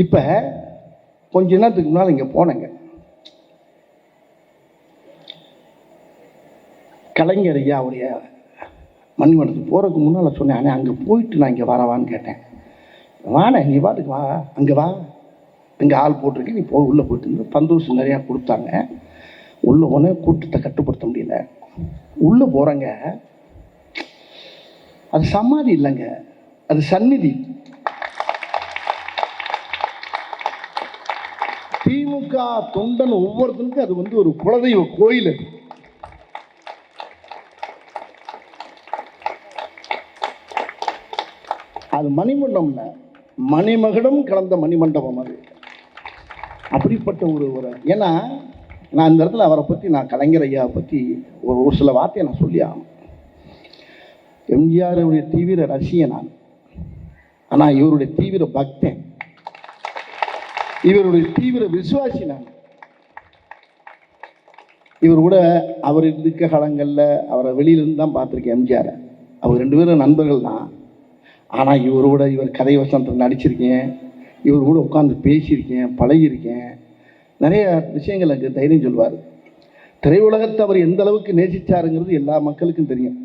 இப்போ கொஞ்ச நேரத்துக்கு முன்னால் இங்கே போனேங்க. கலைஞர் ஐயாவுடைய மணிமண்டபத்துக்கு போகிறதுக்கு முன்னால் சொன்னேன், ஆனால் அங்கே போயிட்டு நான் இங்கே வரவான்னு கேட்டேன். வாண்ணே, நீ பாட்டுக்கு வா, அங்கே வா, இங்கே ஆள் போட்டிருக்கேன், நீ போய் உள்ளே போயிட்டு பந்தோசம் நிறையா கொடுத்தாங்க. உள்ளே போனே கூட்டத்தை கட்டுப்படுத்த முடியல. உள்ளே போகிறேங்க, அது சமாதி இல்லைங்க, அது சந்நிதி. திமுக தொண்டன் ஒவ்வொருத்தருக்கும் அது ஒரு குலதெய்வ கோயில். அது மணிமண்டபம் இல்லை, மணிமகுடம் கலந்த மணிமண்டபம். அது அப்படிப்பட்ட ஒரு ஏன்னா நான் இந்த இடத்துல அவரை பற்றி, நான் கலைஞர் ஐயாவை பற்றி ஒரு சில வார்த்தையை நான் சொல்லி ஆகணும். எம்ஜிஆருடைய தீவிர ரசிகன் நான், ஆனால் இவருடைய தீவிர பக்தன், இவருடைய தீவிர விசுவாசி நான். இவர் கூட அவர் இருக்க காலங்களில் அவரை வெளியிலிருந்து தான் பார்த்துருக்கேன் எம்ஜிஆரை. அவர் 2 பேரும் நண்பர்கள் தான். ஆனால் இவர் கதை வசனத்தில் நடிச்சிருக்கேன், இவர் கூட உட்காந்து பேசியிருக்கேன், பழகியிருக்கேன். நிறைய விஷயங்கள் எனக்கு தைரியம் சொல்வார். திரையுலகத்தை அவர் எந்த அளவுக்கு நேசித்தாருங்கிறது எல்லா மக்களுக்கும் தெரியும்.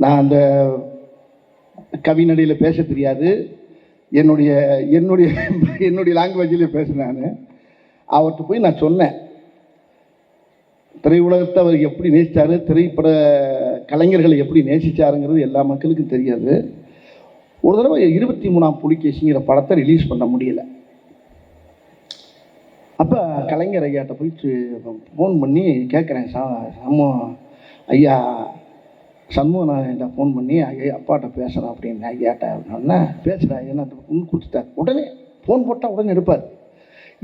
நான் அந்த கவிநடையில் பேச தெரியாது, என்னுடைய என்னுடைய என்னுடைய லாங்குவேஜிலே பேசினேன். அவர்கிட்ட போய் நான் சொன்னேன், திரையுலகத்தை அவர் எப்படி நேசித்தார், திரைப்பட கலைஞர்களை எப்படி நேசித்தாருங்கிறது எல்லா மக்களுக்கும் தெரியாது. ஒரு தடவை 23ஆம் புலிகேசிங்கிற படத்தை ரிலீஸ் பண்ண முடியலை. அப்போ கலைஞர் ஐயாட்ட போயிட்டு ஃபோன் பண்ணி கேட்குறேன், ஐயா சண்முகன் என்கிட்ட ஃபோன் பண்ணி, ஐயா அப்பாட்ட பேசுகிறேன் அப்படின்னு. ஐயாட்ட அப்படின்னா பேசுகிறேன், என்ன கொடுத்துட்டார். உடனே ஃபோன் போட்டால் உடனே எடுப்பார்.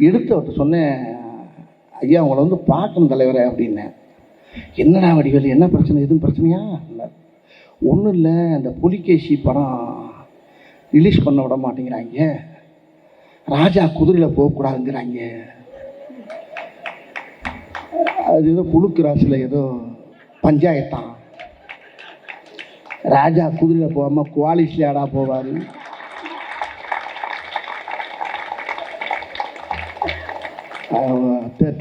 எடுத்து அவர்கிட்ட சொன்னேன், ஐயா உங்களை பார்க்கணும் தலைவரே அப்படின்னேன். என்னடா வடிவேலு, என்ன பிரச்சனை, எதுவும் பிரச்சனையா? ஒன்றும் இல்லை, அந்த புலிகேசி படம் ரிலீஸ் பண்ண விட மாட்டேங்கிறாங்க, ராஜா குதிரையில் போகக்கூடாதுங்கிறாங்க, அது ஏதோ புழுக்கு ராசியில் ஏதோ பஞ்சாயத்தான், ராஜா குதிரையில் போகாமல் குவாலிஸ்ல ஆடா போவார்,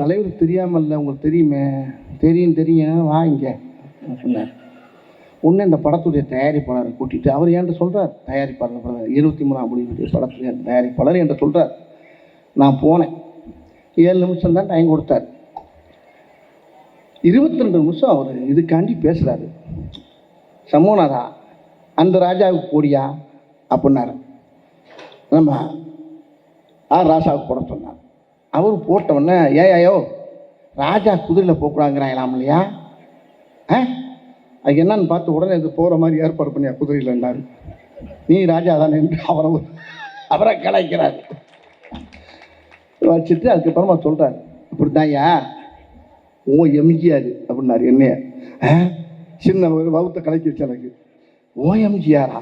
தலைவர் தெரியாமல்ல, உங்களுக்கு தெரியுமே, தெரியும் வாங்க சொன்னார். ஒன்று இந்த படத்துடைய தயாரிப்பாளரை கூட்டிகிட்டு அவர் என்கிட்ட சொல்கிறார், தயாரிப்பாளர் 23ஆம் புலிகேசி படத்துடைய தயாரிப்பாளர் என்கிட்ட சொல்கிறார். நான் போனேன், 7 நிமிஷம் தான் டைம் கொடுத்தார். 22 நிமிஷம் அவர் இதுக்காண்டி பேசுகிறாரு. சமூகநாதா அந்த ராஜாவுக்கு போடியா அப்படின்னாரு. நம்ம ராசாவுக்கு போட சொன்னார். அவர் போட்டவுடனே, ஏயோ ராஜா குதிரையில் போகக்கூடாங்கிறாங்களாம் இல்லையா, அது என்னன்னு பார்த்து உடனே இது போகிற மாதிரி ஏற்பாடு பண்ணியா குதிரையில்னாரு. நீ ராஜா தானே என்று அவரை கலாய்க்கிறார். வச்சுட்டு அதுக்கப்புறமா சொல்கிறார், இப்படி தான்யா ஓ எம்ஜிஆர் அப்படின்னாரு. என்னைய சின்ன ஒரு வகுத்த கலைக்கிச்சு எனக்கு. ஓ எம்ஜிஆரா,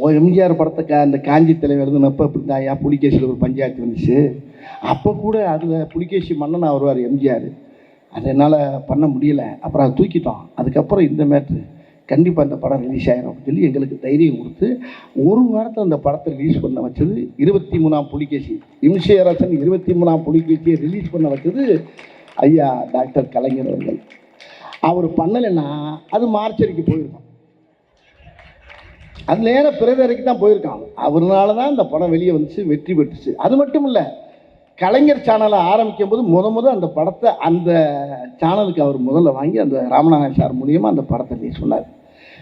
ஓ எம்ஜிஆர் படத்தை அந்த காஞ்சி தலைவர் இருந்தப்போ இப்படி தான்யா புலிகேசியில் ஒரு பஞ்சாயத்து வந்துச்சு. அப்போ கூட அதில் புலிகேசி மன்னனாக வருவார் எம்ஜிஆர். அது என்னால் பண்ண முடியலை, அப்புறம் அதை தூக்கிட்டோம். அதுக்கப்புறம் இந்த மேட்ரு கண்டிப்பாக அந்த படம் ரிலீஸ் ஆகிடும் அப்படின்னு சொல்லி எங்களுக்கு தைரியம் கொடுத்து ஒரு வாரத்தில் அந்த படத்தை ரிலீஸ் பண்ண வச்சது 23ஆம் புலிகேசி. இம்சையரசன் 23ஆம் புலிகேசியை ரிலீஸ் பண்ண வச்சது ஐயா டாக்டர் கலைஞர் அவர்கள். அவர் பண்ணலைன்னா அது மார்ச்சரிக்கு போயிருக்கோம், அது நேரம் பிறதரைக்கு தான் போயிருக்காங்க. அவர்னால தான் இந்த படம் வெளியே வந்துச்சு, வெற்றி பெற்றுச்சு. அது மட்டும் இல்லை, கலைஞர் சேனலை ஆரம்பிக்கும் போது முதல் அந்த படத்தை அந்த சேனலுக்கு அவர் முதல்ல வாங்கி அந்த ராமநாதன் சார் மூலியமாக அந்த படத்தை ரிலீஸ் பண்ணார்.